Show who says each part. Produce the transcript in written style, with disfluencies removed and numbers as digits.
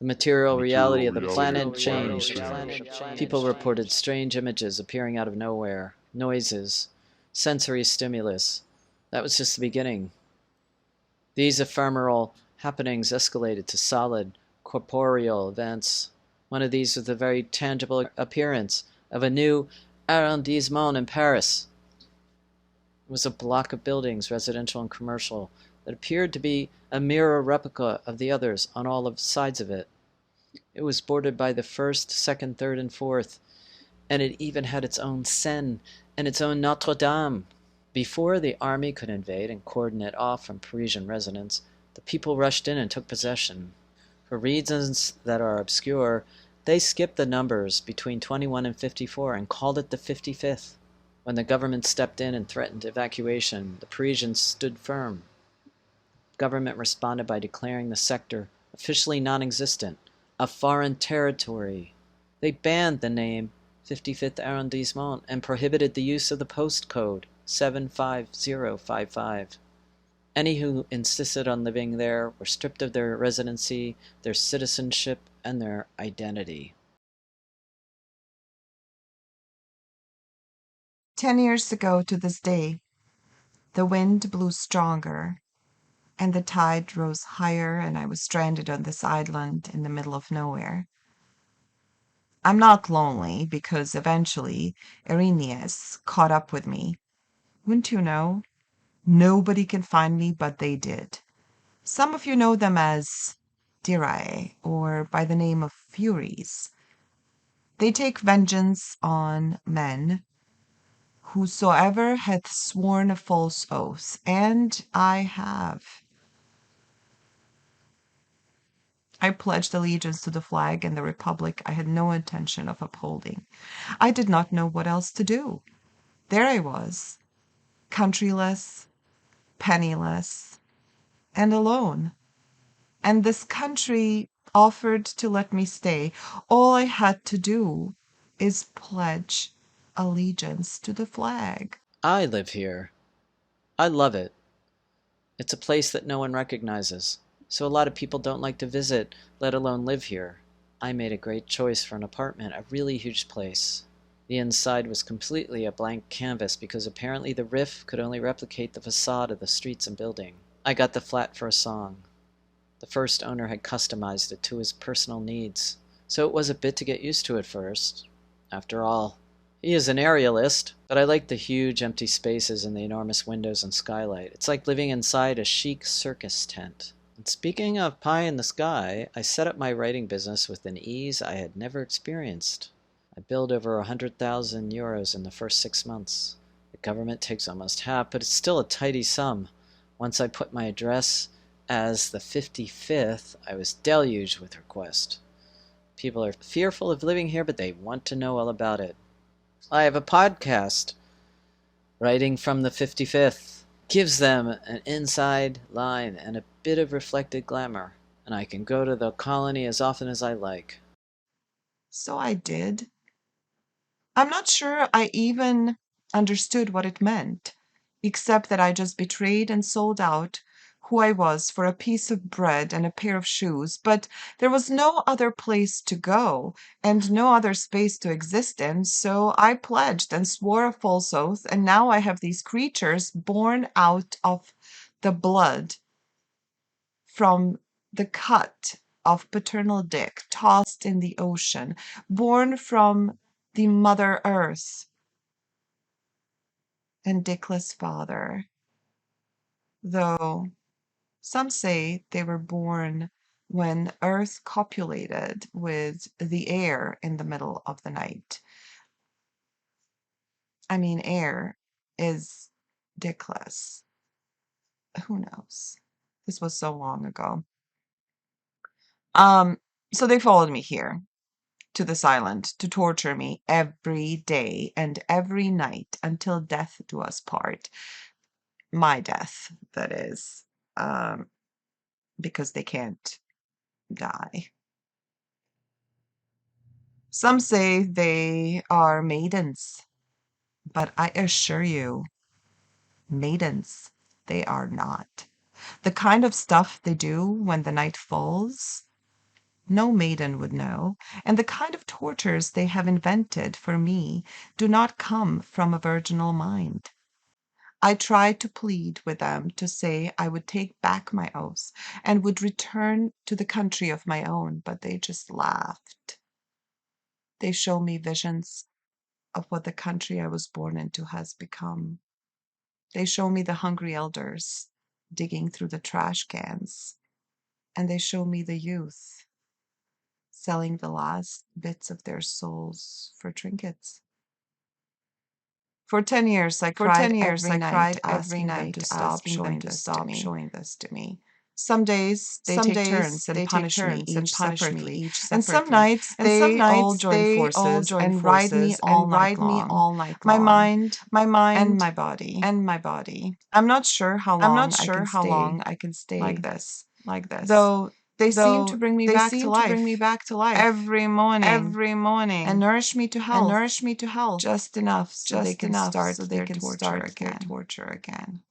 Speaker 1: The material reality
Speaker 2: material
Speaker 1: of the
Speaker 2: reality of
Speaker 1: planet
Speaker 2: the planet
Speaker 1: changed.
Speaker 2: changed.
Speaker 1: People reported strange images appearing out of nowhere, noises, sensory stimulus. That was just the beginning. These ephemeral happenings escalated to solid, corporeal events. One of these was the very tangible appearance of a new arrondissement in Paris. It was a block of buildings, residential and commercial, that appeared to be a mirror replica of the others on all of sides of it. It was bordered by the first, second, third, and fourth, and it even had its own Seine and its own Notre Dame. Before the army could invade and cordon it off from Parisian residents, the people rushed in and took possession. For reasons that are obscure, they skipped the numbers between 21 and 54 and called it the 55th. When the government stepped in and threatened evacuation, the Parisians stood firm. The government responded by declaring the sector officially non-existent, a foreign territory. They banned the name 55th Arrondissement and prohibited the use of the post code 75055. Any who insisted on living there were stripped of their residency, their citizenship, and their identity.
Speaker 3: 10 years ago to this day, the wind blew stronger, and the tide rose higher, and I was stranded on this island in the middle of nowhere. I'm not lonely because eventually Irenaeus caught up with me. Wouldn't you know? Nobody can find me, but they did. Some of you know them as Dirae, or by the name of Furies. They take vengeance on men whosoever hath sworn a false oath, and I have. I pledged allegiance to the flag and the republic I had no intention of upholding. I did not know what else to do. There I was, countryless, penniless, and alone. And this country offered to let me stay. All I had to do is pledge allegiance to the flag.
Speaker 1: I live here. I love it. It's a place that no one recognizes, so a lot of people don't like to visit, let alone live here. I made a great choice for an apartment, a really huge place. The inside was completely a blank canvas because apparently the roof could only replicate the facade of the streets and building. I got the flat for a song. The first owner had customized it to his personal needs, so it was a bit to get used to at first. After all, he is an aerialist, but I like the huge empty spaces and the enormous windows and skylight. It's like living inside a chic circus tent. And speaking of pie in the sky, I set up my writing business with an ease I had never experienced. I billed over 100,000 euros in the first 6 months. The government takes almost half, but it's still a tidy sum. Once I put my address as the 55th, I was deluged with requests. People are fearful of living here, but they want to know all about it. I have a podcast, Writing from the 55th. Gives them an inside line and a bit of reflected glamour, and I can go to the colony as often as I like.
Speaker 3: So I did. I'm not sure I even understood what it meant, except that I just betrayed and sold out who I was for a piece of bread and a pair of shoes, but there was no other place to go and no other space to exist in, so I pledged and swore a false oath, and now I have these creatures born out of the blood from the cut of paternal dick tossed in the ocean, born from the Mother Earth and dickless father, though some say they were born when Earth copulated with the air in the middle of the night. I mean, air is dickless. Who knows? This was so long ago. So they followed me here to this island to torture me every day and every night until death do us part. My death, that is, because they can't die. Some say they are maidens, but I assure you, maidens, they are not. The kind of stuff they do when the night falls, No maiden would know, and the kind of tortures they have invented for me do not come from a virginal mind. I tried to plead with them to say I would take back my oaths and would return to the country of my own, but they just laughed. They show me visions of what the country I was born into has become. They show me the hungry elders digging through the trash cans, and they show me the youth selling the last bits of their souls for trinkets. For 10 years, I
Speaker 1: For 10
Speaker 3: cried
Speaker 1: years,
Speaker 3: every
Speaker 1: I
Speaker 3: night
Speaker 1: cried every
Speaker 3: asking them
Speaker 1: night,
Speaker 3: to stop
Speaker 1: asking them
Speaker 3: showing
Speaker 1: to
Speaker 3: this to
Speaker 1: stop
Speaker 3: me.
Speaker 1: showing this to me.
Speaker 3: Some days they
Speaker 1: Some
Speaker 3: take
Speaker 1: days
Speaker 3: turns and
Speaker 1: they take
Speaker 3: punish me
Speaker 1: turns and
Speaker 3: each
Speaker 1: punish me
Speaker 3: separately,
Speaker 1: each
Speaker 3: and some
Speaker 1: separately,
Speaker 3: nights
Speaker 1: and some
Speaker 3: they all
Speaker 1: nights
Speaker 3: join
Speaker 1: they all
Speaker 3: forces
Speaker 1: join
Speaker 3: and ride me
Speaker 1: forces
Speaker 3: all
Speaker 1: and
Speaker 3: night
Speaker 1: ride me
Speaker 3: long,
Speaker 1: all night
Speaker 3: my
Speaker 1: long,
Speaker 3: mind
Speaker 1: my
Speaker 3: and
Speaker 1: mind
Speaker 3: my body.
Speaker 1: and my body.
Speaker 3: I'm not sure how
Speaker 1: I'm not
Speaker 3: long I
Speaker 1: sure
Speaker 3: can
Speaker 1: how long
Speaker 3: stay
Speaker 1: I can
Speaker 3: like
Speaker 1: stay
Speaker 3: this,
Speaker 1: like this,
Speaker 3: though they seem to
Speaker 1: though
Speaker 3: bring me
Speaker 1: they
Speaker 3: back to
Speaker 1: seem to bring me
Speaker 3: life
Speaker 1: back to life
Speaker 3: every morning
Speaker 1: every
Speaker 3: and
Speaker 1: morning
Speaker 3: nourish me to
Speaker 1: and
Speaker 3: health
Speaker 1: nourish me to health,
Speaker 3: just enough so they
Speaker 1: just
Speaker 3: can
Speaker 1: enough
Speaker 3: start
Speaker 1: so they
Speaker 3: their
Speaker 1: can
Speaker 3: torture
Speaker 1: start their
Speaker 3: again.
Speaker 1: torture again.